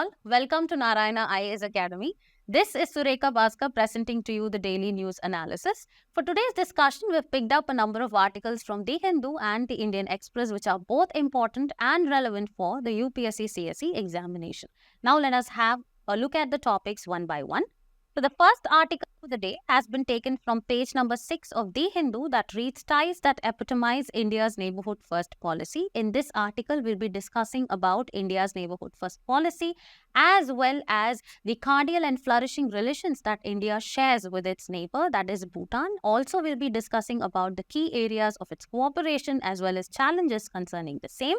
all, welcome to Narayana IAS Academy. This is Sureka Bhaskar presenting to you the daily news analysis. For today's discussion, we've picked up a number of articles from The Hindu and the Indian Express which are both important and relevant for the UPSC CSE examination. Now let us have a look at the topics one by one. So the first article for the day has been taken from page number 6 of The Hindu that reads Ties that epitomize India's neighbourhood first policy. In this article, we'll be discussing about India's neighbourhood first policy as well as the cordial and flourishing relations that India shares with its neighbour, that is Bhutan. Also, we'll be discussing about the key areas of its cooperation as well as challenges concerning the same.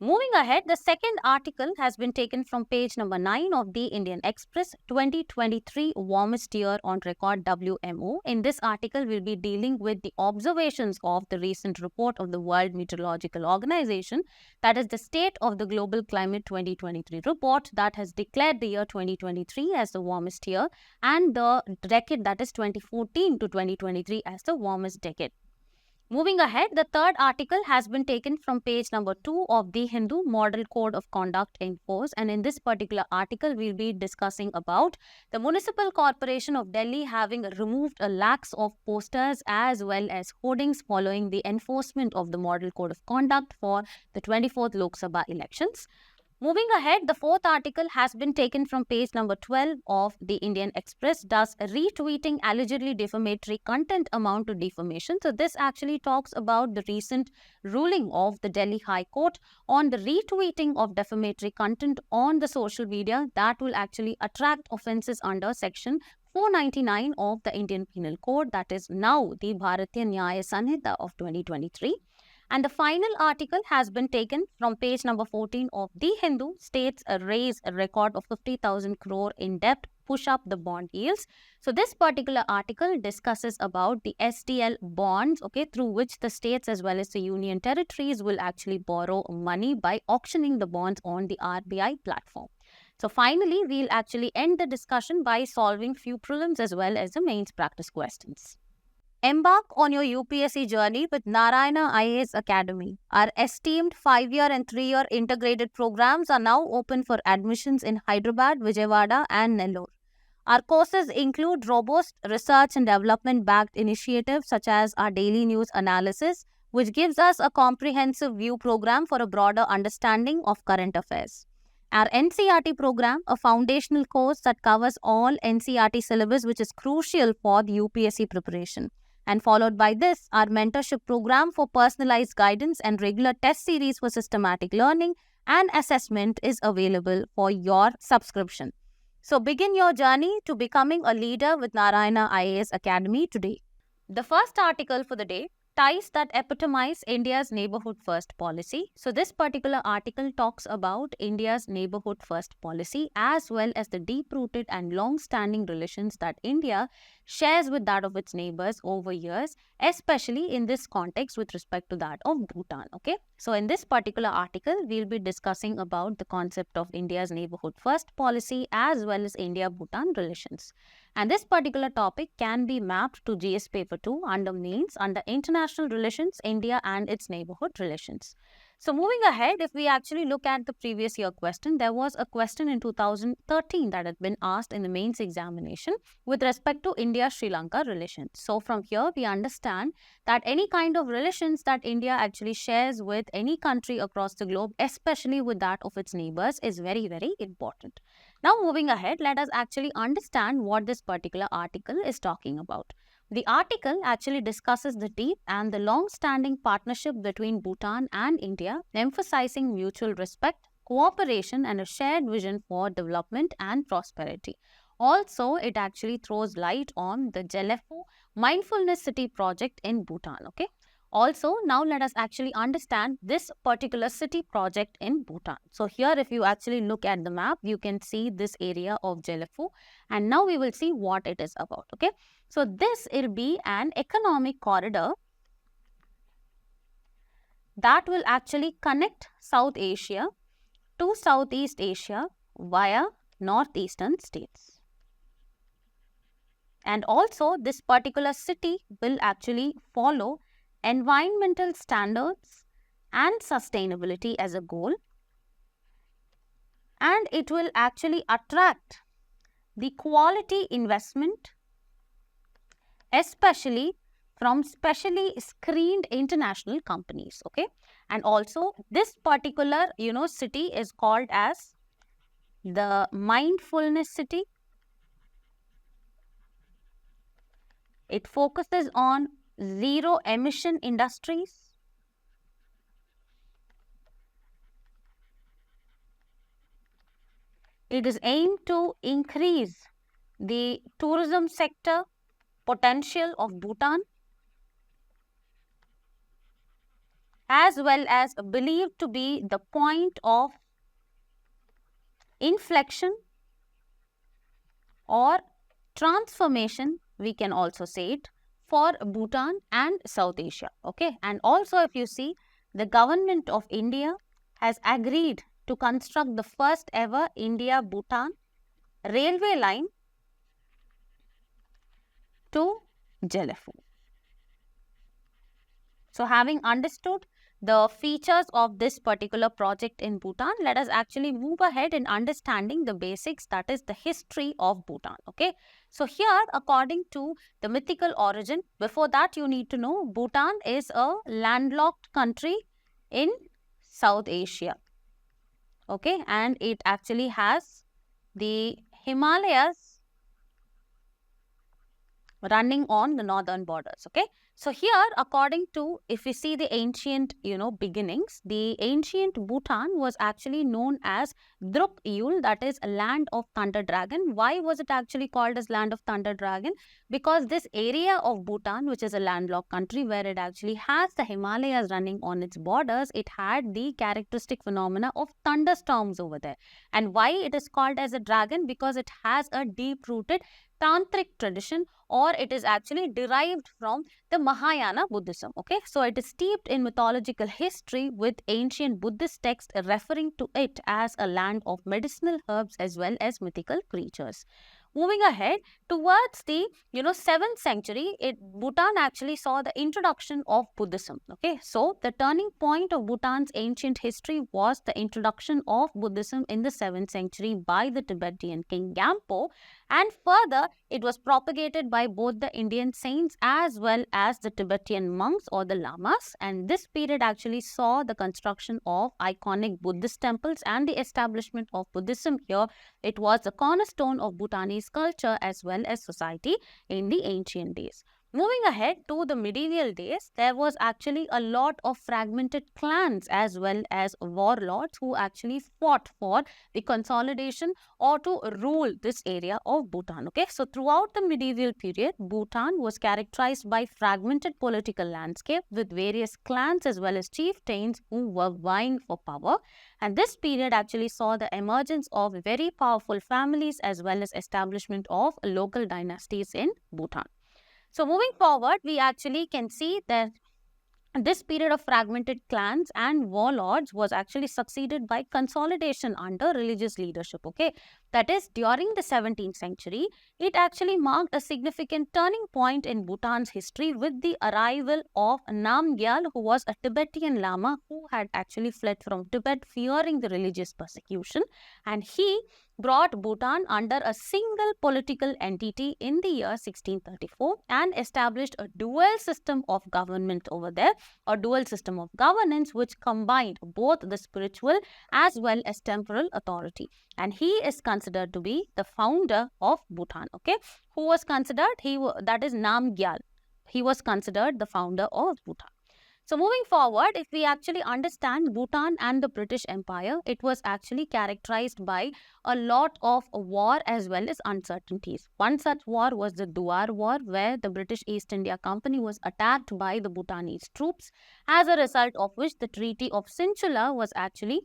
Moving ahead, the second article has been taken from page number 9 of the Indian Express, 2023 warmest year on record WMO. In this article, we'll be dealing with the observations of the recent report of the World Meteorological Organization, that is the State of the Global Climate 2023 report that has declared the year 2023 as the warmest year and the decade, that is 2014 to 2023, as the warmest decade. Moving ahead, the third article has been taken from page number 2 of The Hindu Model Code of Conduct in Force, and in this particular article, we'll be discussing about the Municipal Corporation of Delhi having removed a lakhs of posters as well as hoardings following the enforcement of the Model Code of Conduct for the 24th Lok Sabha elections. Moving ahead, the fourth article has been taken from page number 12 of the Indian Express. Does retweeting allegedly defamatory content amount to defamation? So this actually talks about the recent ruling of the Delhi High Court on the retweeting of defamatory content on the social media that will actually attract offences under section 499 of the Indian Penal Code, that is now the Bharatiya Nyaya Sanhita of 2023. And the final article has been taken from page number 14 of The Hindu, states raise a record of 50,000 crore in debt, push up the bond yields. So this particular article discusses about the STL bonds, through which the states as well as the union territories will actually borrow money by auctioning the bonds on the RBI platform. So finally, we'll actually end the discussion by solving few prelims as well as the mains practice questions. Embark on your UPSC journey with Narayana IAS Academy. Our esteemed 5-year and 3-year integrated programs are now open for admissions in Hyderabad, Vijayawada and Nellore. Our courses include robust research and development backed initiatives such as our daily news analysis, which gives us a comprehensive view program for a broader understanding of current affairs. Our NCERT program, a foundational course that covers all NCERT syllabus, which is crucial for the UPSC preparation. And followed by this, our mentorship program for personalized guidance and regular test series for systematic learning and assessment is available for your subscription. So begin your journey to becoming a leader with Narayana IAS Academy today. The first article for the day, Ties that epitomize India's neighbourhood first policy. So this particular article talks about India's neighbourhood first policy as well as the deep-rooted and long-standing relations that India shares with that of its neighbours over years, especially in this context with respect to that of Bhutan. So in this particular article, we'll be discussing about the concept of India's neighbourhood first policy as well as India-Bhutan relations. And this particular topic can be mapped to GS paper 2 under mains under international relations, India and its neighbourhood relations. So moving ahead, if we actually look at the previous year question, there was a question in 2013 that had been asked in the mains examination with respect to India-Sri Lanka relations. So from here, we understand that any kind of relations that India actually shares with any country across the globe, especially with that of its neighbours, is very, very important. Now moving ahead, let us actually understand what this particular article is talking about. The article actually discusses the deep and the long-standing partnership between Bhutan and India, emphasizing mutual respect, cooperation and a shared vision for development and prosperity. Also, it actually throws light on the Jelefu Mindfulness City project in Bhutan. Also, now let us actually understand this particular city project in Bhutan. So here, if you actually look at the map, you can see this area of Jelefu, and now we will see what it is about. So this will be an economic corridor that will actually connect South Asia to Southeast Asia via northeastern states. And also, this particular city will actually follow environmental standards and sustainability as a goal, and it will actually attract the quality investment, especially from specially screened international companies. Okay, and also this particular city is called as the mindfulness city. It focuses on zero emission industries. It is aimed to increase the tourism sector potential of Bhutan, as well as believed to be the point of inflection or transformation, we can also say it, for Bhutan and South Asia. Okay, and also if you see, the government of India has agreed to construct the first ever India-Bhutan railway line to Jelefu. So having understood the features of this particular project in Bhutan, let us actually move ahead in understanding the basics, that is the history of Bhutan. Okay, so here according to the mythical origin, before that you need to know Bhutan is a landlocked country in South Asia. Okay, and it actually has the Himalayas running on the northern borders. Okay, so here according to, if we see the ancient beginnings, the ancient Bhutan was actually known as Druk Yul, that is a land of thunder dragon. Why was it actually called as land of thunder dragon? Because this area of Bhutan, which is a landlocked country where it actually has the Himalayas running on its borders, it had the characteristic phenomena of thunderstorms over there. And why it is called as a dragon? Because it has a deep rooted tantric tradition, or it is actually derived from the Mahayana Buddhism. Okay, so it is steeped in mythological history, with ancient Buddhist texts referring to it as a land of medicinal herbs as well as mythical creatures. Moving ahead towards the 7th century, Bhutan actually saw the introduction of Buddhism. Okay, so the turning point of Bhutan's ancient history was the introduction of Buddhism in the 7th century by the Tibetan king Gampo, and further it was propagated by both the Indian saints as well as the Tibetan monks or the lamas. And this period actually saw the construction of iconic Buddhist temples and the establishment of Buddhism here. It was the cornerstone of Bhutanese culture as well as society in the ancient days. Moving ahead to the medieval days, there was actually a lot of fragmented clans as well as warlords who actually fought for the consolidation or to rule this area of Bhutan. Okay, so throughout the medieval period, Bhutan was characterized by fragmented political landscape with various clans as well as chieftains who were vying for power. And this period actually saw the emergence of very powerful families as well as establishment of local dynasties in Bhutan. So moving forward, we actually can see that this period of fragmented clans and warlords was actually succeeded by consolidation under religious leadership. Okay, that is, during the 17th century, it actually marked a significant turning point in Bhutan's history with the arrival of Namgyal, who was a Tibetan Lama who had actually fled from Tibet fearing the religious persecution, and he brought Bhutan under a single political entity in the year 1634 and established a dual system of government over there, a dual system of governance which combined both the spiritual as well as temporal authority. And he is considered to be the founder of Bhutan. Okay, who was considered? That is Namgyal. He was considered the founder of Bhutan. So moving forward, if we actually understand Bhutan and the British Empire, it was actually characterized by a lot of war as well as uncertainties. One such war was the Duar War, where the British East India Company was attacked by the Bhutanese troops, as a result of which the Treaty of Sinchula was actually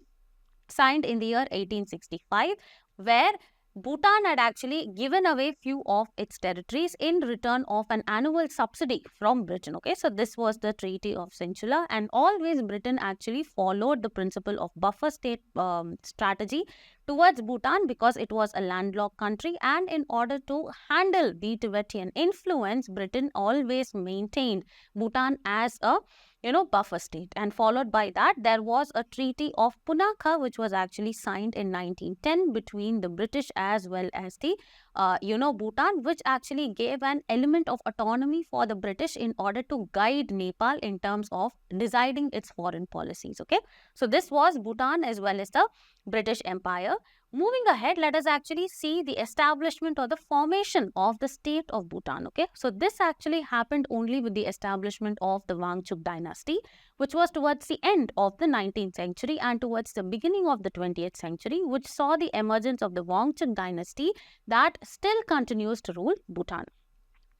signed in the year 1865, where Bhutan had actually given away few of its territories in return of an annual subsidy from Britain. Okay, so this was the Treaty of Sinchula, and always Britain actually followed the principle of buffer state strategy, towards Bhutan because it was a landlocked country, and in order to handle the Tibetan influence, Britain always maintained Bhutan as a buffer state. And followed by that, there was a treaty of Punakha, which was actually signed in 1910 between the British as well as the Bhutan, which actually gave an element of autonomy for the British in order to guide Nepal in terms of deciding its foreign policies. Okay, so this was Bhutan as well as the British Empire. Moving ahead, let us actually see the establishment or the formation of the state of Bhutan. Okay, so this actually happened only with the establishment of the Wangchuk dynasty, which was towards the end of the 19th century and towards the beginning of the 20th century, which saw the emergence of the Wangchuk dynasty that still continues to rule Bhutan.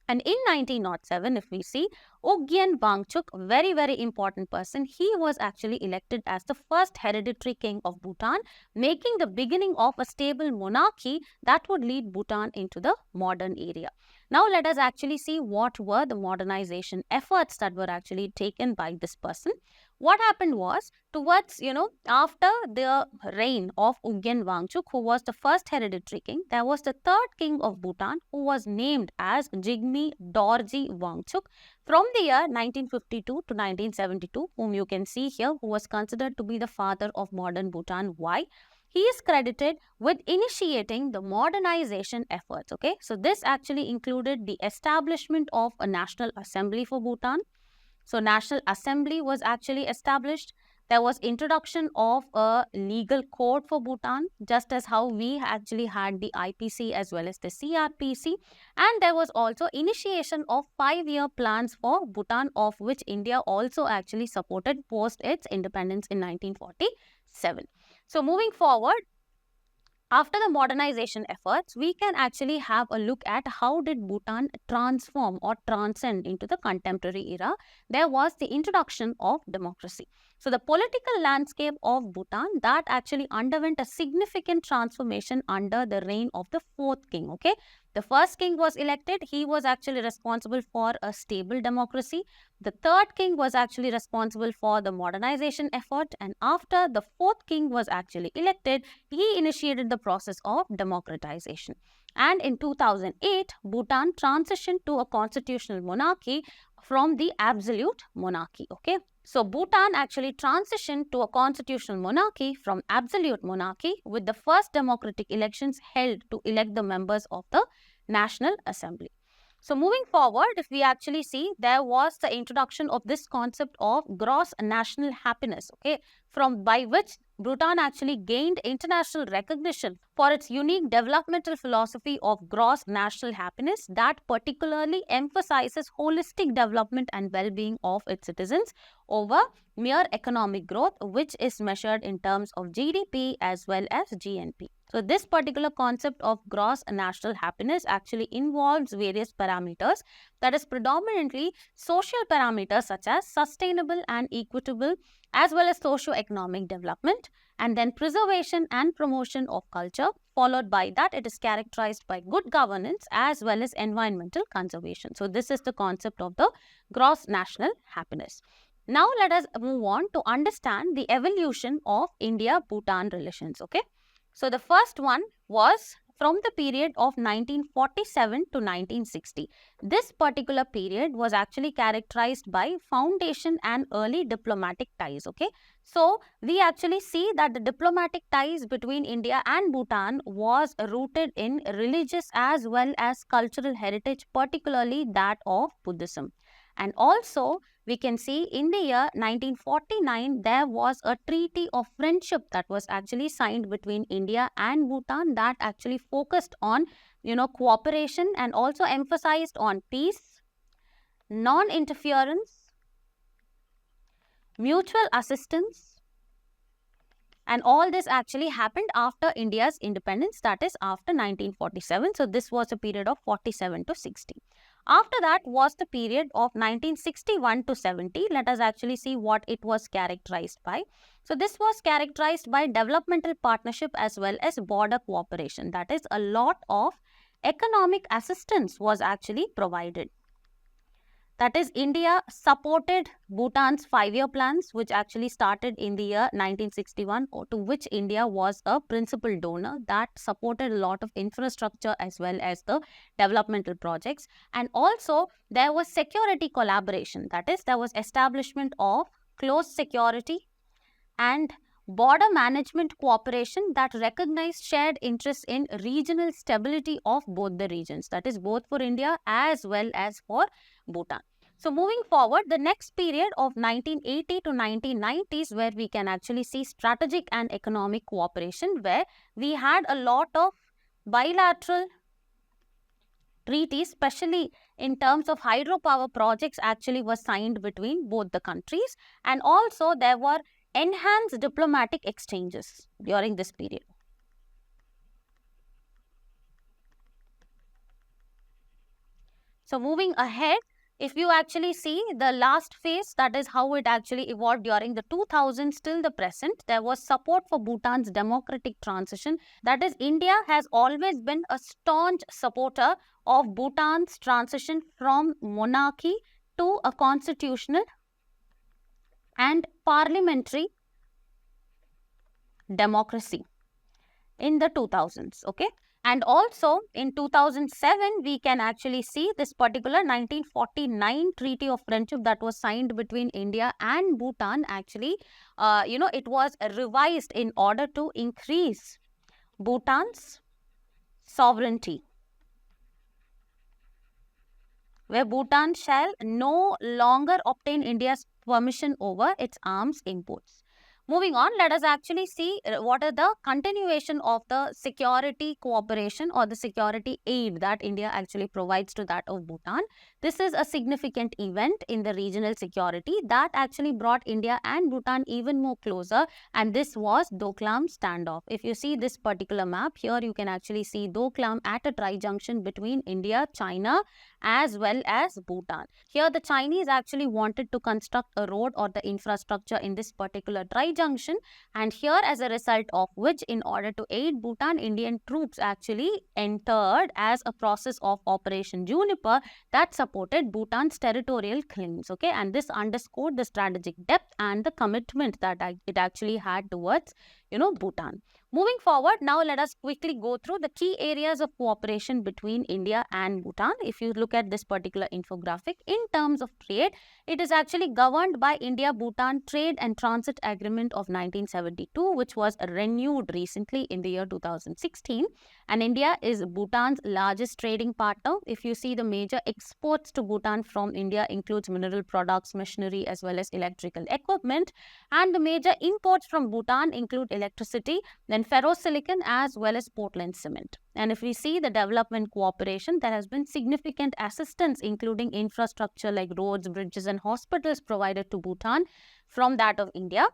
And in 1907, if we see, Ugyen Wangchuk, very, very important person, he was actually elected as the first hereditary king of Bhutan, making the beginning of a stable monarchy that would lead Bhutan into the modern era. Now, let us actually see what were the modernization efforts that were actually taken by this person. What happened was, towards, after the reign of Ugyen Wangchuk, who was the first hereditary king, there was the third king of Bhutan who was named as Jigme Dorji Wangchuk from the year 1952 to 1972, whom you can see here, who was considered to be the father of modern Bhutan. Why? He is credited with initiating the modernization efforts. Okay, so this actually included the establishment of a national assembly for Bhutan. So National Assembly was actually established. There was introduction of a legal code for Bhutan, just as how we actually had the IPC as well as the CRPC. And there was also initiation of 5-year plans for Bhutan, of which India also actually supported post its independence in 1947. So moving forward, after the modernization efforts, we can actually have a look at how did Bhutan transform or transcend into the contemporary era. There was the introduction of democracy. So the political landscape of Bhutan that actually underwent a significant transformation under the reign of the fourth king. Okay, the first king was elected. He was actually responsible for a stable democracy. The third king was actually responsible for the modernization effort, and after the fourth king was actually elected, he initiated the process of democratization. And in 2008, Bhutan transitioned to a constitutional monarchy from the absolute monarchy. Okay, so Bhutan actually transitioned to a constitutional monarchy from absolute monarchy, with the first democratic elections held to elect the members of the National Assembly. So moving forward, if we actually see, there was the introduction of this concept of gross national happiness, okay, by which Bhutan actually gained international recognition for its unique developmental philosophy of gross national happiness that particularly emphasizes holistic development and well-being of its citizens over mere economic growth, which is measured in terms of GDP as well as GNP. So this particular concept of gross national happiness actually involves various parameters, that is predominantly social parameters such as sustainable and equitable as well as socio-economic development, and then preservation and promotion of culture. Followed by that, it is characterized by good governance as well as environmental conservation. So this is the concept of the gross national happiness. Now let us move on to understand the evolution of India-Bhutan relations. Okay, so the first one was from the period of 1947 to 1960. This particular period was actually characterized by foundation and early diplomatic ties. Okay, so we actually see that the diplomatic ties between India and Bhutan was rooted in religious as well as cultural heritage, particularly that of Buddhism. And also, we can see in the year 1949, there was a treaty of friendship that was actually signed between India and Bhutan that actually focused on, cooperation and also emphasized on peace, non-interference, mutual assistance, and all this actually happened after India's independence, that is after 1947. So this was a period of 47 to 60. After that was the period of 1961 to 70. Let us actually see what it was characterized by. So this was characterized by developmental partnership as well as border cooperation. That is, a lot of economic assistance was actually provided. That is, India supported Bhutan's 5-year plans, which actually started in the year 1961, to which India was a principal donor that supported a lot of infrastructure as well as the developmental projects. And also, there was security collaboration. That is, there was establishment of close security and border management cooperation that recognized shared interests in regional stability of both the regions. That is, both for India as well as for Bhutan. So moving forward, the next period of 1980 to 1990s, where we can actually see strategic and economic cooperation, where we had a lot of bilateral treaties, especially in terms of hydropower projects, actually was signed between both the countries. And also there were enhanced diplomatic exchanges during this period. So moving ahead, if you actually see the last phase, that is how it actually evolved during the 2000s till the present, there was support for Bhutan's democratic transition. That is, India has always been a staunch supporter of Bhutan's transition from monarchy to a constitutional and parliamentary democracy in the 2000s. Okay. And also in 2007, we can actually see this particular 1949 Treaty of Friendship that was signed between India and Bhutan. Actually, it was revised in order to increase Bhutan's sovereignty, where Bhutan shall no longer obtain India's permission over its arms imports. Moving on, let us actually see what are the continuation of the security cooperation or the security aid that India actually provides to that of Bhutan. This is a significant event in the regional security that actually brought India and Bhutan even more closer, and this was Doklam standoff. If you see this particular map here, you can actually see Doklam at a tri-junction between India, China as well as Bhutan. Here the Chinese actually wanted to construct a road or the infrastructure in this particular tri-junction, and here as a result of which, in order to aid Bhutan, Indian troops actually entered as a process of Operation Juniper that supported Bhutan's territorial claims. Okay, and this underscored the strategic depth and the commitment that it actually had towards Bhutan. Moving forward, now let us quickly go through the key areas of cooperation between India and Bhutan. If you look at this particular infographic, in terms of trade, it is actually governed by India-Bhutan Trade and Transit Agreement of 1972, which was renewed recently in the year 2016. And India is Bhutan's largest trading partner. If you see, the major exports to Bhutan from India includes mineral products, machinery, as well as electrical equipment. And the major imports from Bhutan include electricity, then ferrosilicon, as well as Portland cement. And if we see the development cooperation, there has been significant assistance, including infrastructure like roads, bridges, and hospitals provided to Bhutan from that of India.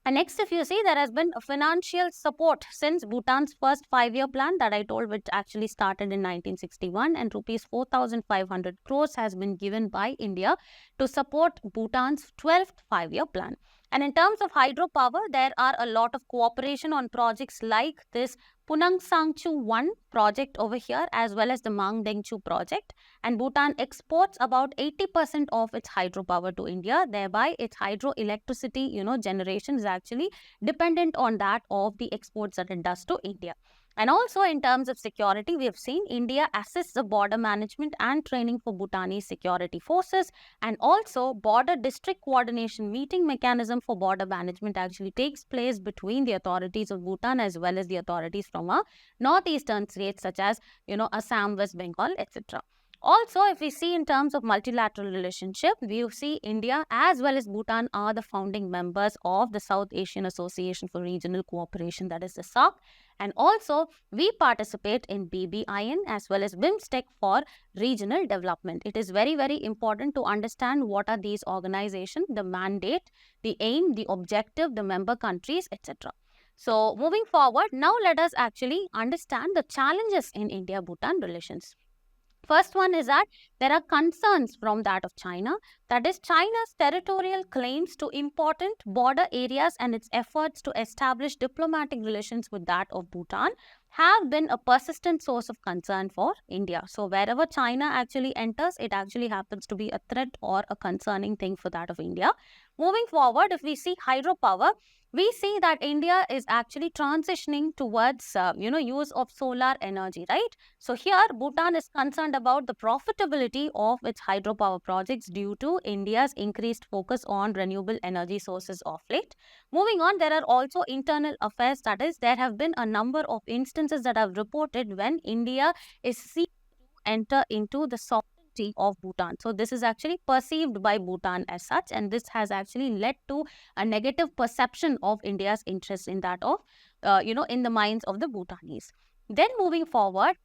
And next, if you see, there has been a financial support since Bhutan's first 5-year plan that I told, which actually started in 1961, and rupees 4,500 crores has been given by India to support Bhutan's 12th 5-year plan. And in terms of hydropower, there are a lot of cooperation on projects like this Punang Sangchu 1 project over here, as well as the Mang Dengchu project. And Bhutan exports about 80% of its hydropower to India. Thereby, its hydroelectricity, generation is actually dependent on that of the exports that it does to India. And also in terms of security, we have seen India assists the border management and training for Bhutanese security forces, and also border district coordination meeting mechanism for border management actually takes place between the authorities of Bhutan as well as the authorities from our northeastern states such as Assam, West Bengal, etc. Also, if we see in terms of multilateral relationship, we see India as well as Bhutan are the founding members of the South Asian Association for Regional Cooperation, that is the SAARC. And also, we participate in BBIN as well as BIMSTEC for regional development. It is very, very important to understand what are these organizations, the mandate, the aim, the objective, the member countries, etc. So, moving forward, now let us actually understand the challenges in India-Bhutan relations. First one is that there are concerns from that of China, that is China's territorial claims to important border areas and its efforts to establish diplomatic relations with that of Bhutan have been a persistent source of concern for India. So wherever China actually enters, it actually happens to be a threat or a concerning thing for that of India. Moving forward, if we see hydropower, we see that India is actually transitioning towards, use of solar energy, right? So here, Bhutan is concerned about the profitability of its hydropower projects due to India's increased focus on renewable energy sources of late. Moving on, there are also internal affairs, that is, there have been a number of instances that have reported when India is seeking to enter into the sovereignty of Bhutan. So this is actually perceived by Bhutan as such, and this has actually led to a negative perception of India's interest in that of, in the minds of the Bhutanese. Then moving forward,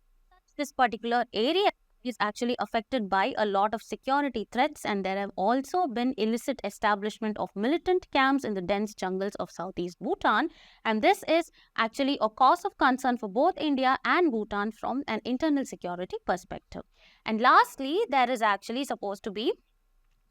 this particular area is actually affected by a lot of security threats, and there have also been illicit establishment of militant camps in the dense jungles of southeast Bhutan, and this is actually a cause of concern for both India and Bhutan from an internal security perspective. And lastly, there is actually supposed to be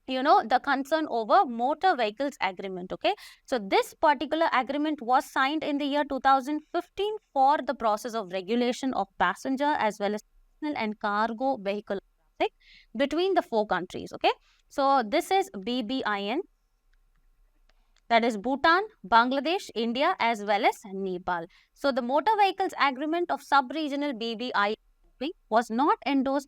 the concern over motor vehicles agreement. Okay, so this particular agreement was signed in the year 2015 for the process of regulation of passenger as well as personal and cargo vehicle traffic between the four countries. Okay, so this is BBIN, that is Bhutan, Bangladesh, India as well as Nepal. So the motor vehicles agreement of sub-regional BBIN was not endorsed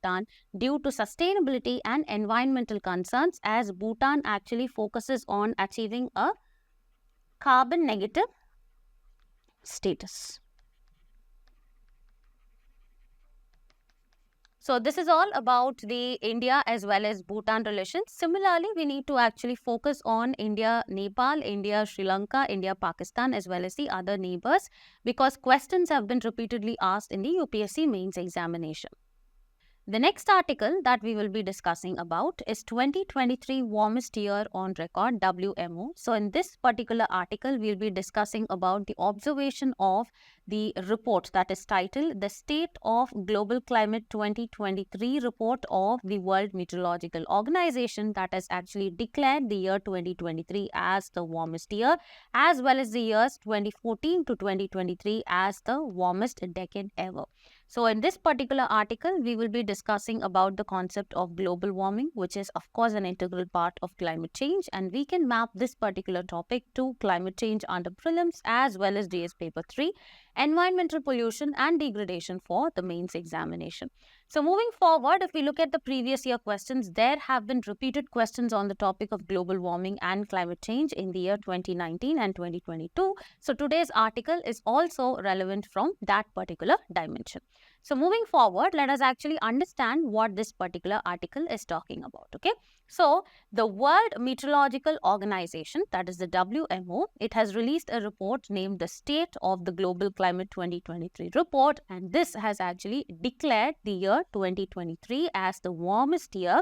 Bhutan due to sustainability and environmental concerns, as Bhutan actually focuses on achieving a carbon negative status. So this is all about the India as well as Bhutan relations. Similarly, we need to actually focus on India, Nepal, India, Sri Lanka, India, Pakistan as well as the other neighbors, because questions have been repeatedly asked in the UPSC mains examination. The next article that we will be discussing about is 2023 warmest year on record, WMO. So in this particular article, we'll be discussing about the observation of the report that is titled The State of Global Climate 2023 report of the World Meteorological Organization, that has actually declared the year 2023 as the warmest year, as well as the years 2014 to 2023 as the warmest decade ever. So in this particular article, we will be discussing about the concept of global warming, which is of course an integral part of climate change, and we can map this particular topic to climate change under prelims as well as DS paper 3, environmental pollution and degradation for the mains examination. So moving forward, if we look at the previous year questions, there have been repeated questions on the topic of global warming and climate change in the year 2019 and 2022. So today's article is also relevant from that particular dimension. So moving forward, let us actually understand what this particular article is talking about. Okay, so the World Meteorological Organization, that is the WMO, it has released a report named the State of the Global Climate 2023 report, and this has actually declared the year 2023 as the warmest year.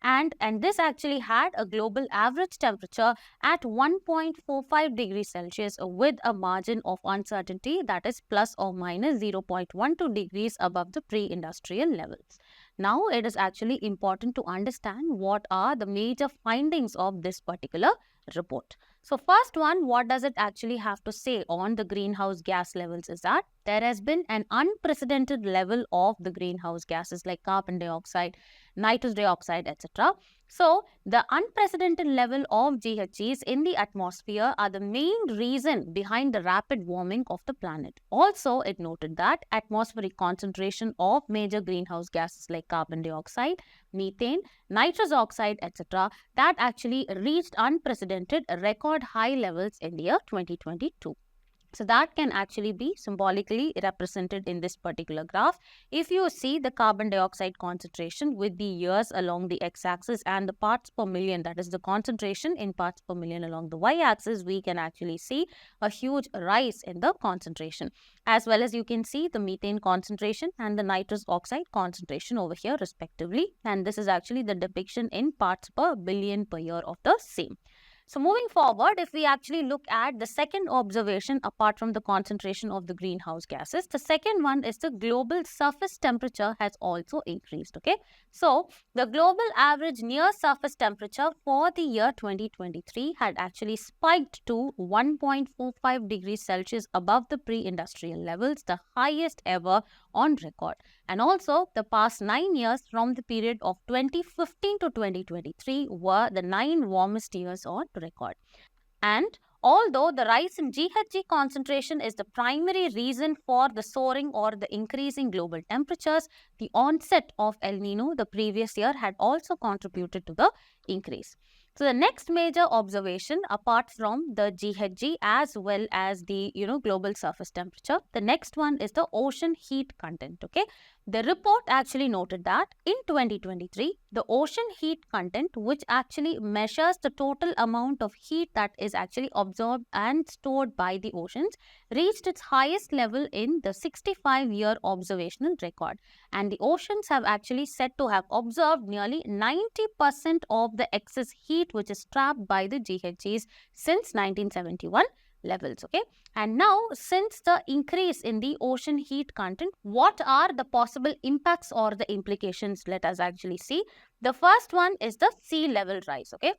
And this actually had a global average temperature at 1.45 degrees Celsius with a margin of uncertainty that is plus or minus 0.12 degrees above the pre-industrial levels. Now, it is actually important to understand what are the major findings of this particular report. So first one, what does it actually have to say on the greenhouse gas levels is that there has been an unprecedented level of the greenhouse gases like carbon dioxide, nitrous dioxide, etc. So the unprecedented level of GHGs in the atmosphere are the main reason behind the rapid warming of the planet. Also, it noted that atmospheric concentration of major greenhouse gases like carbon dioxide, methane, nitrous oxide, etc. that actually reached unprecedented record high levels in the year 2022. So that can actually be symbolically represented in this particular graph. If you see the carbon dioxide concentration with the years along the x-axis and the parts per million, that is the concentration in parts per million along the y-axis, we can actually see a huge rise in the concentration. As well as you can see the methane concentration and the nitrous oxide concentration over here respectively. And this is actually the depiction in parts per billion per year of the same. So moving forward, if we actually look at the second observation apart from the concentration of the greenhouse gases, the second one is the global surface temperature has also increased. Okay, so the global average near surface temperature for the year 2023 had actually spiked to 1.45 degrees Celsius above the pre-industrial levels, the highest ever on record. And also, the past 9 years from the period of 2015 to 2023 were the 9 warmest years on record. And although the rise in GHG concentration is the primary reason for the soaring or the increasing global temperatures, the onset of El Nino the previous year had also contributed to the increase. So the next major observation, apart from the GHG as well as the global surface temperature, the next one is the ocean heat content. Okay, the report actually noted that in 2023, the ocean heat content, which actually measures the total amount of heat that is actually absorbed and stored by the oceans, reached its highest level in the 65-year observational record. And the oceans have actually said to have observed nearly 90% of the excess heat which is trapped by the GHGs since 1971 levels. Okay, and now since the increase in the ocean heat content, what are the possible impacts or the implications? Let us actually see. The first one is the sea level rise. Okay,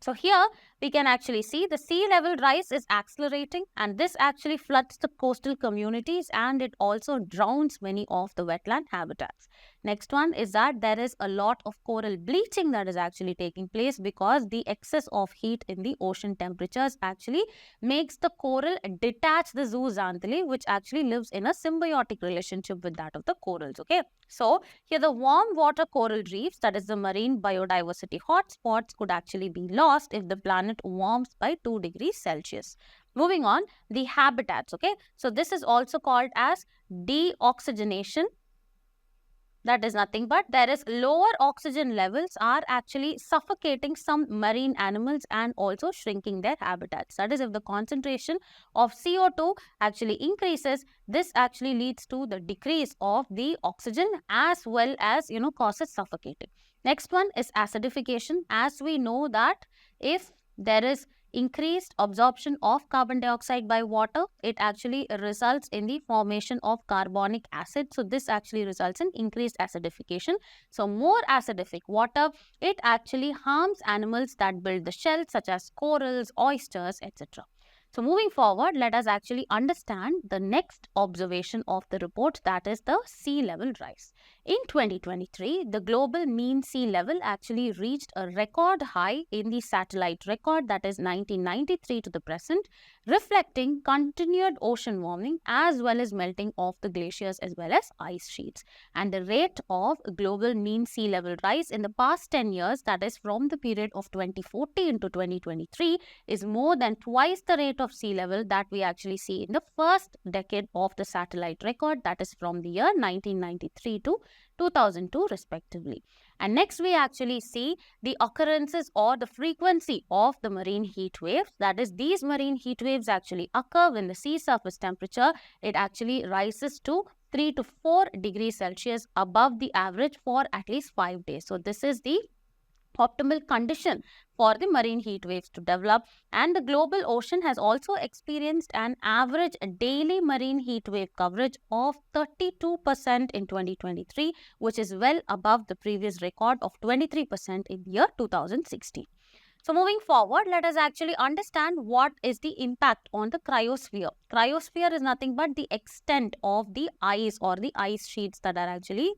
so here we can actually see the sea level rise is accelerating, and this actually floods the coastal communities and it also drowns many of the wetland habitats. Next one is that there is a lot of coral bleaching that is actually taking place because the excess of heat in the ocean temperatures actually makes the coral detach the zooxanthellae, which actually lives in a symbiotic relationship with that of the corals. Okay, so here the warm water coral reefs, that is the marine biodiversity hotspots, could actually be lost if the planet warms by 2 degrees Celsius. Moving on, the habitats. Okay, so this is also called as deoxygenation. That is nothing but there is lower oxygen levels are actually suffocating some marine animals and also shrinking their habitats. That is, if the concentration of CO2 actually increases, this actually leads to the decrease of the oxygen as well as causes suffocating. Next one is acidification. As we know that if there is increased absorption of carbon dioxide by water, it actually results in the formation of carbonic acid. So this actually results in increased acidification. So more acidic water, it actually harms animals that build the shell, such as corals, oysters, etc. So moving forward, let us actually understand the next observation of the report, that is the sea level rise. In 2023, the global mean sea level actually reached a record high in the satellite record, that is 1993 to the present, reflecting continued ocean warming as well as melting of the glaciers as well as ice sheets. And the rate of global mean sea level rise in the past 10 years, that is from the period of 2014 to 2023, is more than twice the rate of sea level that we actually see in the first decade of the satellite record, that is from the year 1993 to 2002 respectively. And next we actually see the occurrences or the frequency of the marine heat waves. That is, these marine heat waves actually occur when the sea surface temperature, it actually rises to 3 to 4 degrees Celsius above the average for at least 5 days. So this is the optimal condition for the marine heat waves to develop. And the global ocean has also experienced an average daily marine heat wave coverage of 32% in 2023, which is well above the previous record of 23% in the year 2016. So moving forward, let us actually understand what is the impact on the cryosphere. Cryosphere is nothing but the extent of the ice or the ice sheets that are actually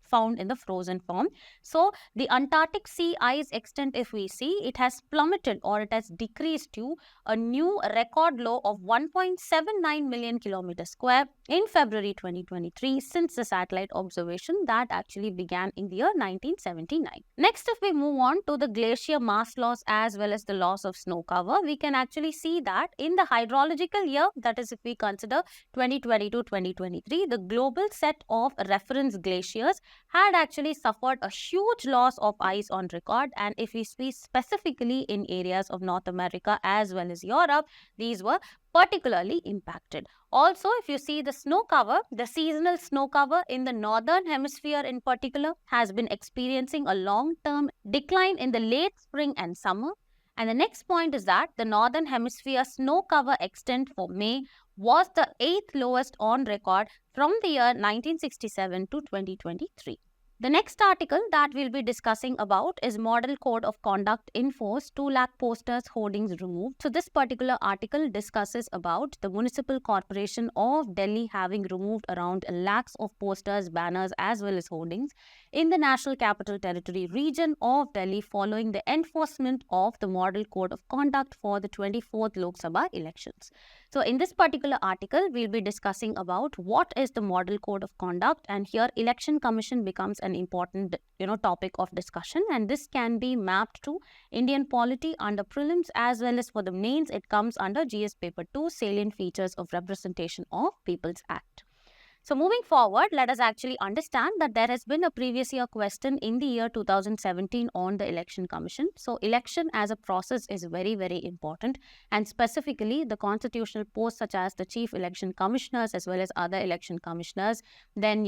found in the frozen form. So the Antarctic sea ice extent, if we see, it has plummeted or it has decreased to a new record low of 1.79 million kilometers square in February 2023 since the satellite observation that actually began in the year 1979. Next, if we move on to the glacier mass loss as well as the loss of snow cover, we can actually see that in the hydrological year, that is if we consider 2020-2023, the global set of reference glaciers had actually suffered a huge loss of ice on record. And if we speak specifically in areas of North America as well as Europe, these were particularly impacted. Also, if you see the snow cover, the seasonal snow cover in the northern hemisphere in particular has been experiencing a long-term decline in the late spring and summer. And the next point is that the Northern Hemisphere snow cover extent for May was the 8th lowest on record from the year 1967 to 2023. The next article that we'll be discussing about is Model Code of Conduct in Force, 2 lakh posters, hoardings removed. So this particular article discusses about the Municipal Corporation of Delhi having removed around lakhs of posters, banners as well as hoardings in the National Capital Territory region of Delhi following the enforcement of the Model Code of Conduct for the 24th Lok Sabha elections. So in this particular article, we'll be discussing about what is the Model Code of Conduct, and here Election Commission becomes an important topic of discussion, and this can be mapped to Indian polity under prelims as well as for the mains it comes under GS paper 2 salient features of representation of People's Act. So moving forward, let us actually understand that there has been a previous year question in the year 2017 on the Election Commission. So election as a process is very, very important, and specifically the constitutional posts such as the Chief Election Commissioners as well as other election commissioners, then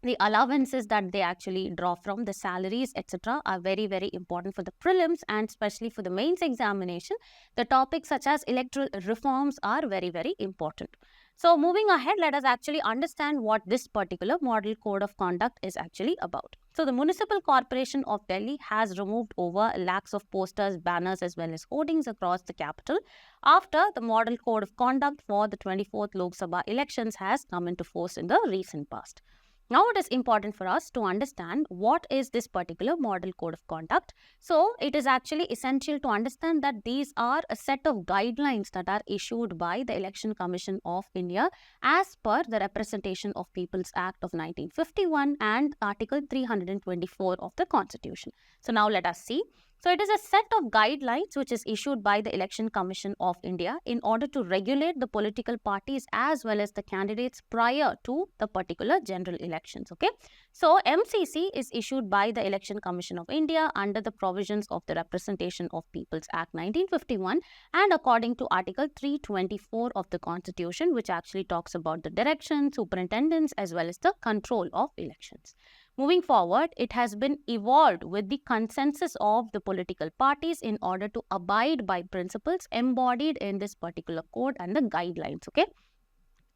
the allowances that they actually draw from, the salaries, etc. are very, very important for the prelims, and especially for the mains examination. The topics such as electoral reforms are very, very important. So moving ahead, let us actually understand what this particular Model Code of Conduct is actually about. So the Municipal Corporation of Delhi has removed over lakhs of posters, banners as well as hoardings across the capital after the Model Code of Conduct for the 24th Lok Sabha elections has come into force in the recent past. Now it is important for us to understand what is this particular Model Code of Conduct. So it is actually essential to understand that these are a set of guidelines that are issued by the Election Commission of India as per the Representation of People's Act of 1951 and Article 324 of the Constitution. So now let us see. So it is a set of guidelines which is issued by the Election Commission of India in order to regulate the political parties as well as the candidates prior to the particular general elections. Okay. So MCC is issued by the Election Commission of India under the provisions of the Representation of People's Act 1951 and according to Article 324 of the Constitution, which actually talks about the direction, superintendence as well as the control of elections. Moving forward, it has been evolved with the consensus of the political parties in order to abide by principles embodied in this particular code and the guidelines. Okay.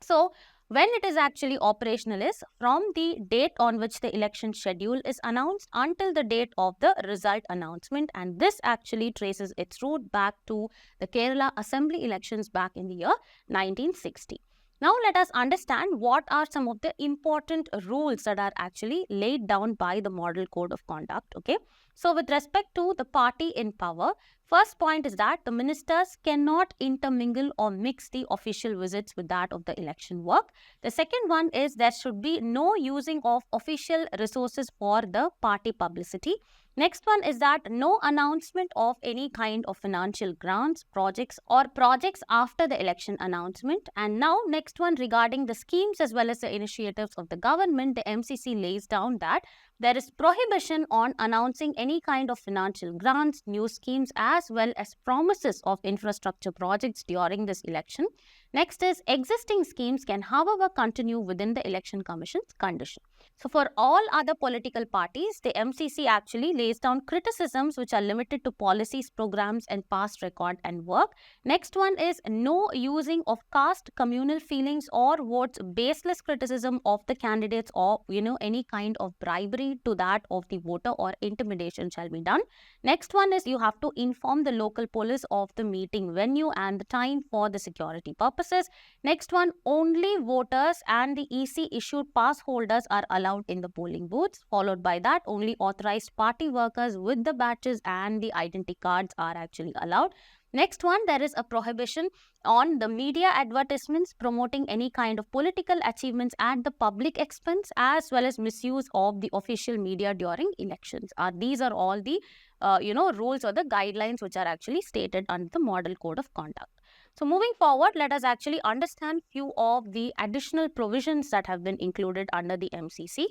So when it is actually operational is from the date on which the election schedule is announced until the date of the result announcement, and this actually traces its root back to the Kerala Assembly elections back in the year 1960. Now let us understand what are some of the important rules that are actually laid down by the Model Code of Conduct. Okay. So with respect to the party in power, first point is that the ministers cannot intermingle or mix the official visits with that of the election work. The second one is there should be no using of official resources for the party publicity. Next one is that no announcement of any kind of financial grants, projects after the election announcement. And now next one regarding the schemes as well as the initiatives of the government, the MCC lays down that there is prohibition on announcing any kind of financial grants, new schemes as well as promises of infrastructure projects during this election. Next is existing schemes can however continue within the Election Commission's condition. So for all other political parties, the MCC actually lays down criticisms which are limited to policies, programs and past record and work. Next one is no using of caste, communal feelings or votes, baseless criticism of the candidates or any kind of bribery to that of the voter or intimidation shall be done. Next one is you have to inform the local police of the meeting venue and the time for the security purposes. Next one, only voters and the EC issued pass holders are allowed in the polling booths. Followed by that, only authorized party workers with the badges and the identity cards are actually allowed. Next one, there is a prohibition on the media advertisements promoting any kind of political achievements at the public expense as well as misuse of the official media during elections. These are all the rules or the guidelines which are actually stated under the Model Code of Conduct. So moving forward, let us actually understand few of the additional provisions that have been included under the MCC.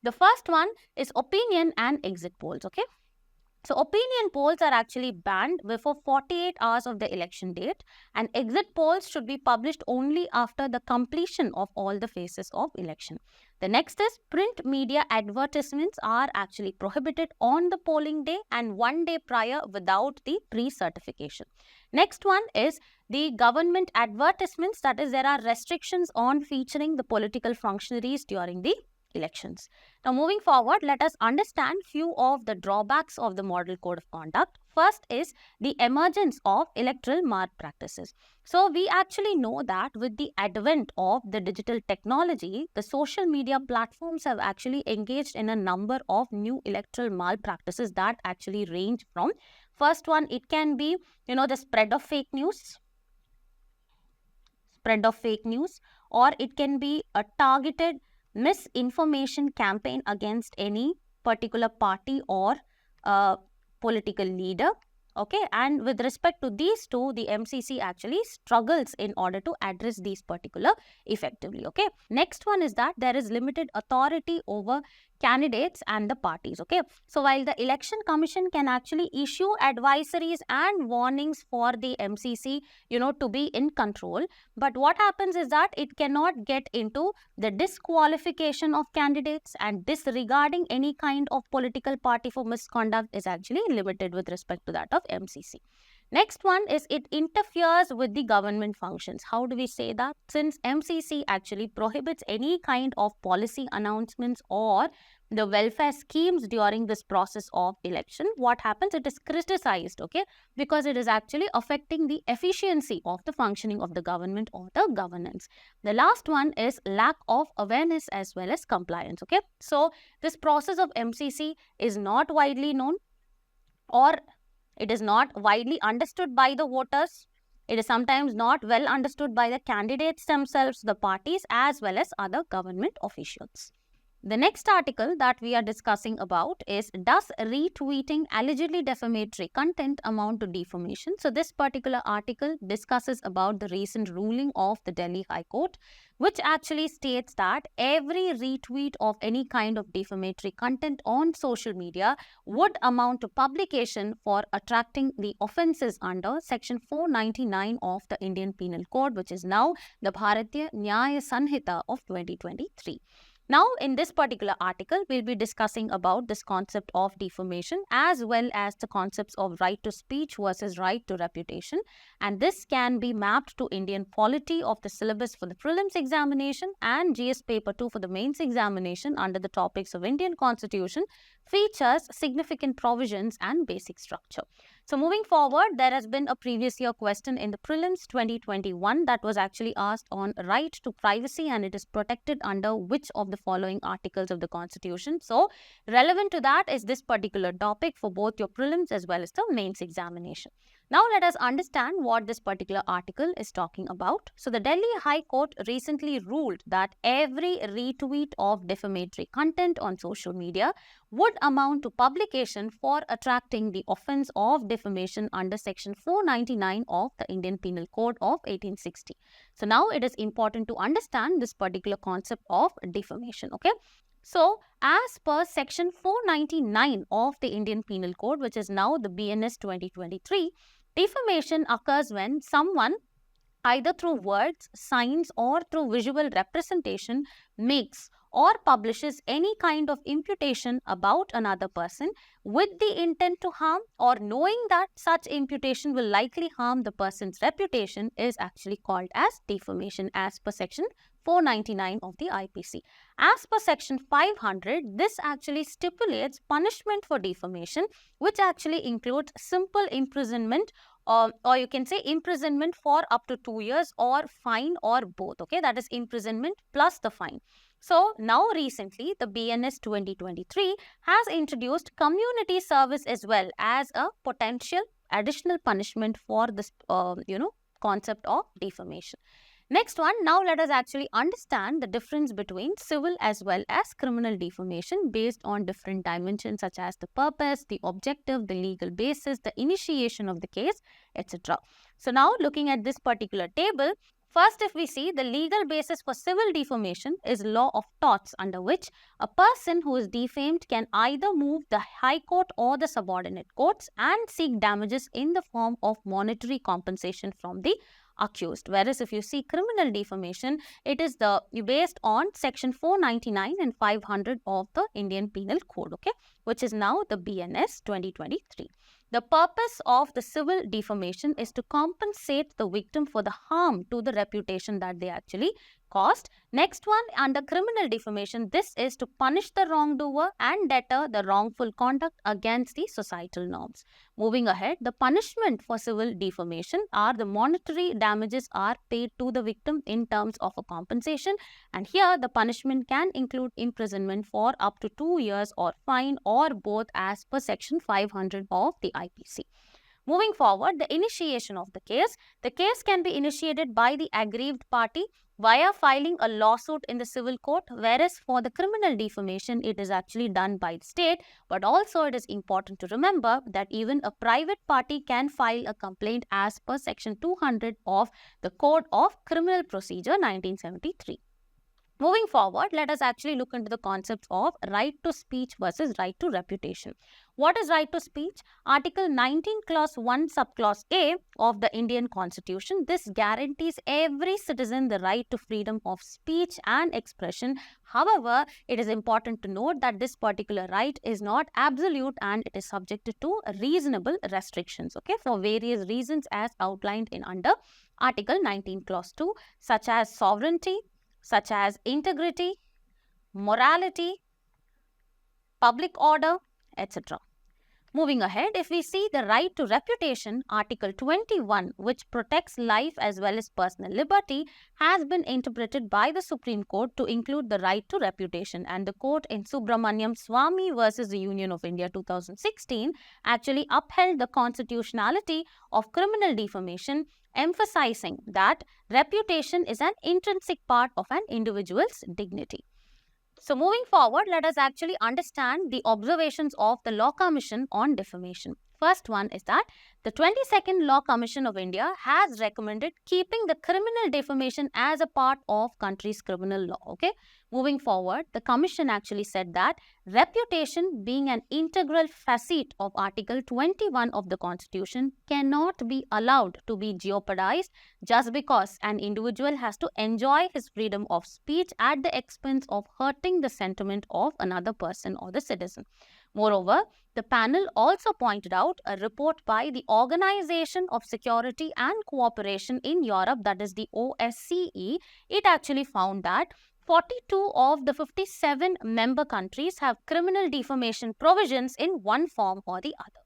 The first one is opinion and exit polls. Okay. So opinion polls are actually banned before 48 hours of the election date, and exit polls should be published only after the completion of all the phases of election. The next is print media advertisements are actually prohibited on the polling day and 1 day prior without the pre-certification. Next one is the government advertisements, that is, there are restrictions on featuring the political functionaries during the elections. Now, moving forward, let us understand few of the drawbacks of the Model Code of Conduct. First is the emergence of electoral malpractices. So, we actually know that with the advent of the digital technology, the social media platforms have actually engaged in a number of new electoral malpractices that actually range from, first one, it can be, the spread of fake news, or it can be a targeted misinformation campaign against any particular party or political leader. Okay, and with respect to these two, the MCC actually struggles in order to address these particular effectively. Okay, next one is that there is limited authority over candidates and the parties. Okay, so while the election commission can actually issue advisories and warnings for the MCC, to be in control, but what happens is that it cannot get into the disqualification of candidates, and disregarding any kind of political party for misconduct is actually limited with respect to that of MCC. Next one is it interferes with the government functions. How do we say that? Since MCC actually prohibits any kind of policy announcements or the welfare schemes during this process of election, what happens? It is criticized, okay, because it is actually affecting the efficiency of the functioning of the government or the governance. The last one is lack of awareness as well as compliance, okay. So this process of MCC is not widely known, or it is not widely understood by the voters. It is sometimes not well understood by the candidates themselves, the parties, as well as other government officials. The next article that we are discussing about is, does retweeting allegedly defamatory content amount to defamation? So this particular article discusses about the recent ruling of the Delhi High Court, which actually states that every retweet of any kind of defamatory content on social media would amount to publication for attracting the offences under Section 499 of the Indian Penal Code, which is now the Bharatiya Nyaya Sanhita of 2023. Now, in this particular article, we'll be discussing about this concept of defamation as well as the concepts of right to speech versus right to reputation. And this can be mapped to Indian polity of the syllabus for the prelims examination and GS paper 2 for the mains examination under the topics of Indian Constitution, features, significant provisions and basic structure. So moving forward, there has been a previous year question in the prelims 2021 that was actually asked on right to privacy, and it is protected under which of the following articles of the Constitution. So relevant to that is this particular topic for both your prelims as well as the mains examination. Now let us understand what this particular article is talking about. So the Delhi High Court recently ruled that every retweet of defamatory content on social media would amount to publication for attracting the offence of defamation under Section 499 of the Indian Penal Code of 1860. So now it is important to understand this particular concept of defamation, okay? So, as per Section 499 of the Indian Penal Code, which is now the BNS 2023, defamation occurs when someone, either through words, signs, or through visual representation, makes or publishes any kind of imputation about another person with the intent to harm, or knowing that such imputation will likely harm the person's reputation, is actually called as defamation as per Section 499 of the IPC. As per Section 500, this actually stipulates punishment for defamation, which actually includes simple imprisonment, or you can say imprisonment for up to 2 years, or fine, or both. Okay, that is imprisonment plus the fine. So now recently the BNS 2023 has introduced community service as well as a potential additional punishment for this concept of defamation. Next one, now let us actually understand the difference between civil as well as criminal defamation based on different dimensions such as the purpose, the objective, the legal basis, the initiation of the case, etc. So now looking at this particular table, First, if we see, the legal basis for civil defamation is law of torts, under which a person who is defamed can either move the High Court or the subordinate courts and seek damages in the form of monetary compensation from the accused. Whereas if you see criminal defamation, it is based on section 499 and 500 of the Indian Penal Code, okay, which is now the BNS 2023. The purpose of the civil defamation is to compensate the victim for the harm to the reputation that they actually caused. Next one, under criminal defamation, this is to punish the wrongdoer and deter the wrongful conduct against the societal norms. Moving ahead, the punishment for civil defamation are the monetary damages are paid to the victim in terms of a compensation, and here the punishment can include imprisonment for up to 2 years or fine or both as per section 500 of the IPC. Moving forward, the initiation of the case. The case can be initiated by the aggrieved party via filing a lawsuit in the civil court, whereas for the criminal defamation, it is actually done by the state. But also it is important to remember that even a private party can file a complaint as per section 200 of the Code of Criminal Procedure 1973. Moving forward, let us actually look into the concepts of right to speech versus right to reputation. What is right to speech? Article 19 clause 1 subclause A of the Indian Constitution. This guarantees every citizen the right to freedom of speech and expression. However, it is important to note that this particular right is not absolute and it is subjected to reasonable restrictions, okay, for various reasons as outlined in under Article 19 clause 2, such as sovereignty, such as integrity, morality, public order, etc. Moving ahead, if we see the right to reputation, Article 21, which protects life as well as personal liberty, has been interpreted by the Supreme Court to include the right to reputation, and the court in Subramaniam Swamy versus the Union of India 2016 actually upheld the constitutionality of criminal defamation, emphasizing that reputation is an intrinsic part of an individual's dignity. So moving forward, let us actually understand the observations of the Law Commission on defamation. First one is that the 22nd Law Commission of India has recommended keeping the criminal defamation as a part of country's criminal law. Okay. Moving forward, the commission actually said that reputation, being an integral facet of Article 21 of the Constitution, cannot be allowed to be jeopardized just because an individual has to enjoy his freedom of speech at the expense of hurting the sentiment of another person or the citizen. Moreover, the panel also pointed out a report by the Organization of Security and Cooperation in Europe, that is the OSCE. It actually found that 42 of the 57 member countries have criminal defamation provisions in one form or the other.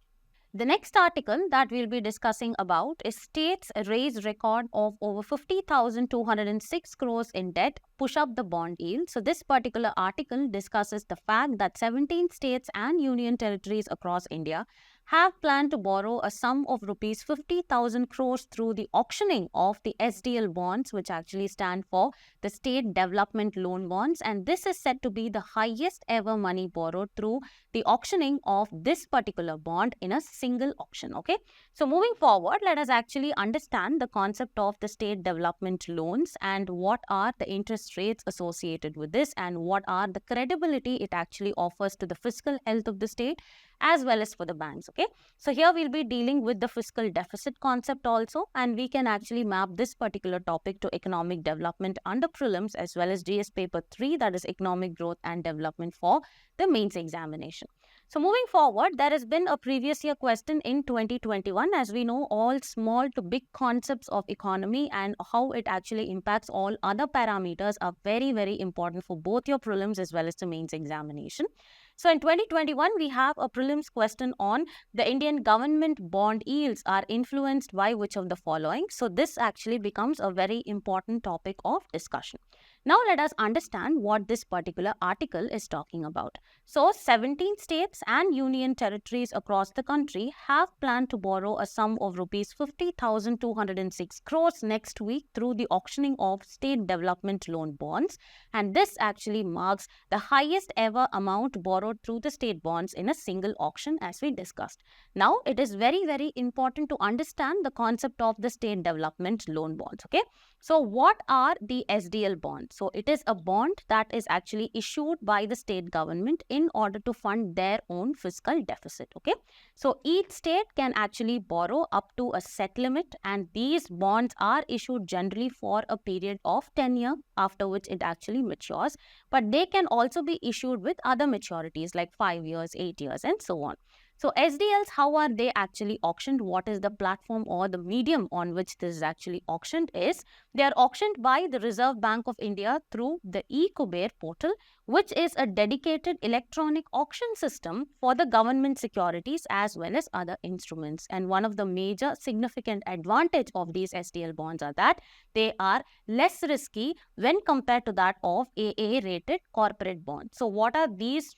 The next article that we'll be discussing about is states raise record of over 50,206 crores in debt, push up the bond yield. So this particular article discusses the fact that 17 states and union territories across India have planned to borrow a sum of rupees 50,000 crores through the auctioning of the SDL bonds, which actually stand for the State Development Loan Bonds, and this is said to be the highest ever money borrowed through the auctioning of this particular bond in a single auction. Okay, so moving forward, let us actually understand the concept of the state development loans and what are the interest rates associated with this and what are the credibility it actually offers to the fiscal health of the state as well as for the banks. Okay, so here we'll be dealing with the fiscal deficit concept also, and we can actually map this particular topic to economic development under prelims as well as GS paper 3, that is economic growth and development for the mains examination. So moving forward, there has been a previous year question in 2021. As we know, all small to big concepts of economy and how it actually impacts all other parameters are very, very important for both your prelims as well as the mains examination. So in 2021, we have a prelims question on the Indian government bond yields are influenced by which of the following. So this actually becomes a very important topic of discussion. Now let us understand what this particular article is talking about. So 17 states and union territories across the country have planned to borrow a sum of rupees 50,206 crores next week through the auctioning of state development loan bonds, and this actually marks the highest ever amount borrowed through the state bonds in a single auction, as we discussed. Now it is very important to understand the concept of the state development loan bonds. Okay, so what are the SDL bonds? So it is a bond that is actually issued by the state government in order to fund their own fiscal deficit. Okay, so each state can actually borrow up to a set limit, and these bonds are issued generally for a period of 10 years, after which it actually matures, but they can also be issued with other maturities like 5 years, 8 years, and so on. So SDLs, how are they actually auctioned? What is the platform or the medium on which this is actually auctioned? Is they are auctioned by the Reserve Bank of India through the e-Kuber portal, which is a dedicated electronic auction system for the government securities as well as other instruments. And one of the major significant advantage of these SDL bonds are that they are less risky when compared to that of AA rated corporate bonds. So what are these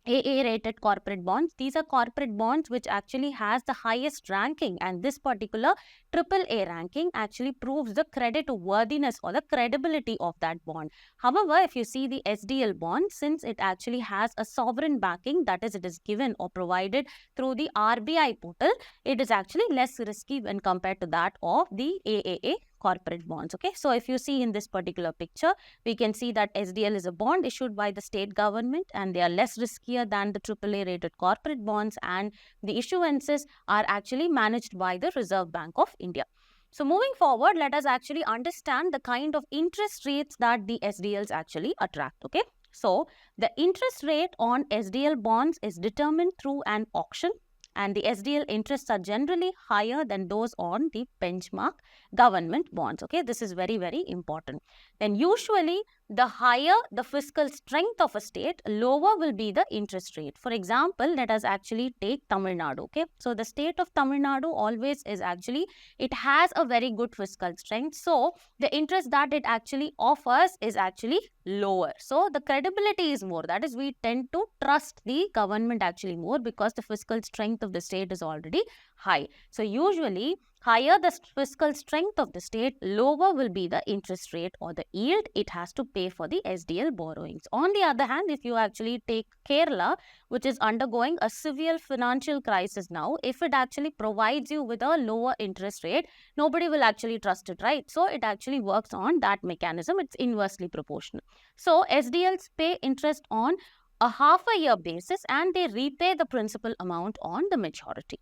AA rated corporate bonds? These are corporate bonds which actually has the highest ranking, and this particular AAA ranking actually proves the credit worthiness or the credibility of that bond. However, if you see the SDL bond, since it actually has a sovereign backing, that is, it is given or provided through the RBI portal, it is actually less risky when compared to that of the AAA corporate bonds. Okay, so if you see in this particular picture, we can see that SDL is a bond issued by the state government, and they are less riskier than the AAA rated corporate bonds, and the issuances are actually managed by the Reserve Bank of India. So moving forward, let us actually understand the kind of interest rates that the SDLs actually attract. Okay, so the interest rate on SDL bonds is determined through an auction, and the SDL interests are generally higher than those on the benchmark government bonds. Okay, this is very important. Then usually the higher the fiscal strength of a state, lower will be the interest rate. For example, let us actually take Tamil Nadu. Okay, so the state of Tamil Nadu always is actually, it has a very good fiscal strength, so the interest that it actually offers is actually lower. So the credibility is more, that is, we tend to trust the government actually more because the fiscal strength of the state is already high. So usually higher the fiscal strength of the state, lower will be the interest rate or the yield it has to pay for the SDL borrowings. On the other hand, if you actually take Kerala, which is undergoing a severe financial crisis now, if it actually provides you with a lower interest rate, nobody will actually trust it, right? So it actually works on that mechanism. It's inversely proportional. So SDLs pay interest on a half a year basis, and they repay the principal amount on the maturity.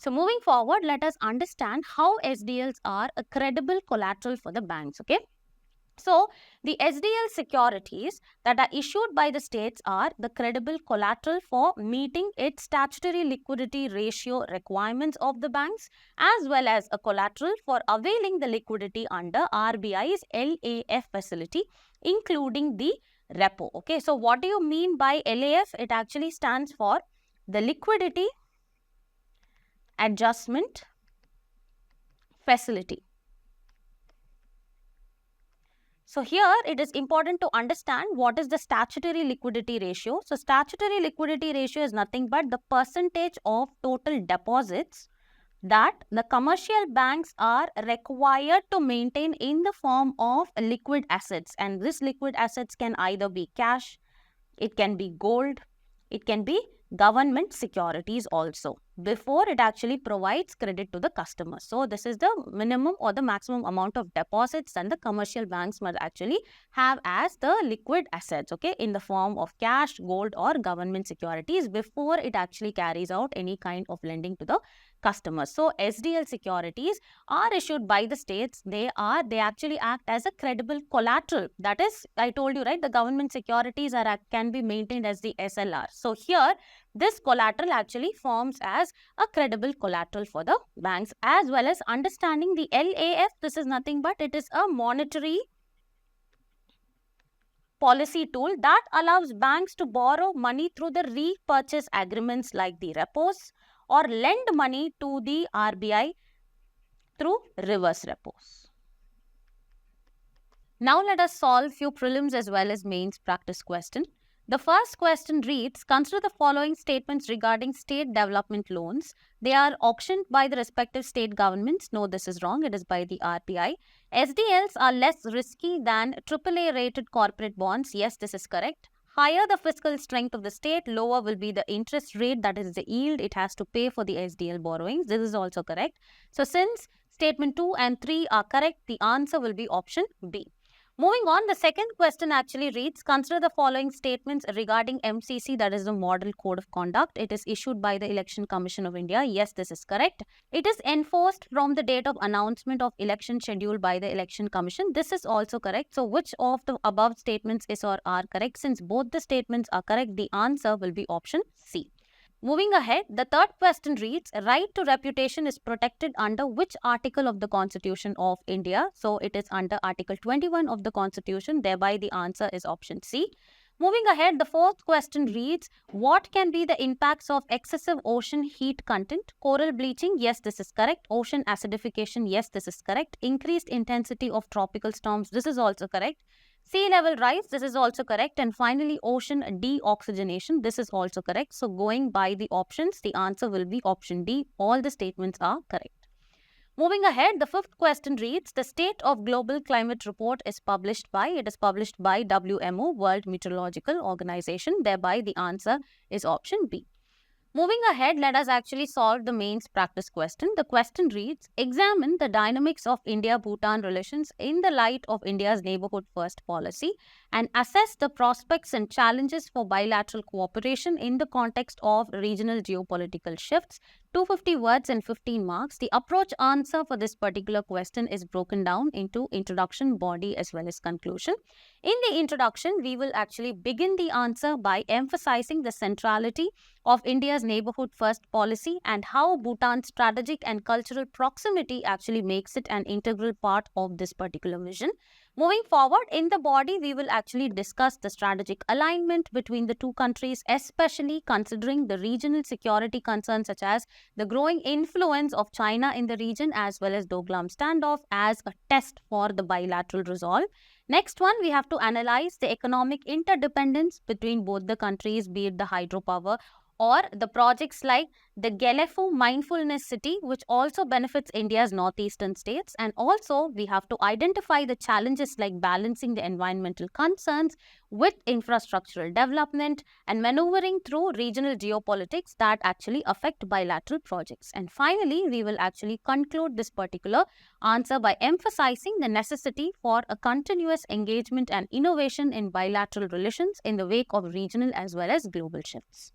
So moving forward, let us understand how SDLs are a credible collateral for the banks. Okay, so the SDL securities that are issued by the states are the credible collateral for meeting its statutory liquidity ratio requirements of the banks, as well as a collateral for availing the liquidity under RBI's LAF facility, including the repo. Okay, so what do you mean by LAF? It actually stands for the liquidity adjustment facility. So here it is important to understand what is the statutory liquidity ratio. So statutory liquidity ratio is nothing but the percentage of total deposits that the commercial banks are required to maintain in the form of liquid assets, and this liquid assets can either be cash, it can be gold, it can be government securities also, before it actually provides credit to the customer. So this is the minimum or the maximum amount of deposits that the commercial banks must actually have as the liquid assets, okay, in the form of cash, gold or government securities, before it actually carries out any kind of lending to the customers. So SDL securities are issued by the states. They actually act as a credible collateral. That is, I told you, right, the government securities can be maintained as the SLR. So here this collateral actually forms as a credible collateral for the banks, as well as understanding the LAF. This is nothing but it is a monetary policy tool that allows banks to borrow money through the repurchase agreements like the repos, or lend money to the RBI through reverse repos. Now let us solve few prelims as well as mains practice question. The first question reads, consider the following statements regarding state development loans. They are auctioned by the respective state governments. No, this is wrong. It is by the RBI. SDLs are less risky than AAA rated corporate bonds. Yes, this is correct. Higher the fiscal strength of the state, lower will be the interest rate, that is the yield it has to pay for the SDL borrowings. This is also correct. So since statement 2 and 3 are correct, the answer will be option B. Moving on, the second question actually reads, consider the following statements regarding MCC, that is the Model Code of Conduct. It is issued by the Election Commission of India. Yes, this is correct. It is enforced from the date of announcement of election schedule by the Election Commission. This is also correct. So which of the above statements is or are correct? Since both the statements are correct, the answer will be option C. Moving ahead, the third question reads, right to reputation is protected under which article of the Constitution of India? So it is under Article 21 of the Constitution. Thereby the answer is option C. Moving ahead, the fourth question reads, what can be the impacts of excessive ocean heat content? Coral bleaching, yes, this is correct. Ocean acidification, yes, this is correct. Increased intensity of tropical storms, this is also correct. Sea level rise, this is also correct. And finally, ocean deoxygenation, this is also correct. So going by the options, the answer will be option D. All the statements are correct. Moving ahead, the fifth question reads, the State of Global Climate Report is published by, it is published by WMO, World Meteorological Organization. Thereby the answer is option B. Moving ahead, let us actually solve the mains practice question. The question reads, examine the dynamics of India-Bhutan relations in the light of India's neighbourhood first policy and assess the prospects and challenges for bilateral cooperation in the context of regional geopolitical shifts. 250 words and 15 marks. The approach answer for this particular question is broken down into introduction, body as well as conclusion. In the introduction, we will actually begin the answer by emphasizing the centrality of India's neighbourhood first policy and how Bhutan's strategic and cultural proximity actually makes it an integral part of this particular vision. Moving forward, in the body, we will actually discuss the strategic alignment between the two countries, especially considering the regional security concerns such as the growing influence of China in the region as well as Doklam standoff as a test for the bilateral resolve. Next one, we have to analyze the economic interdependence between both the countries, be it the hydropower or the projects like the Gelefu Mindfulness City, which also benefits India's northeastern states. And also, we have to identify the challenges like balancing the environmental concerns with infrastructural development and maneuvering through regional geopolitics that actually affect bilateral projects. And finally, we will actually conclude this particular answer by emphasizing the necessity for a continuous engagement and innovation in bilateral relations in the wake of regional as well as global shifts.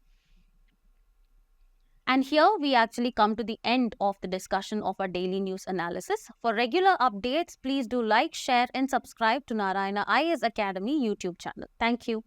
And here we actually come to the end of the discussion of our daily news analysis. For regular updates, please do like, share and subscribe to Narayana IAS Academy YouTube channel. Thank you.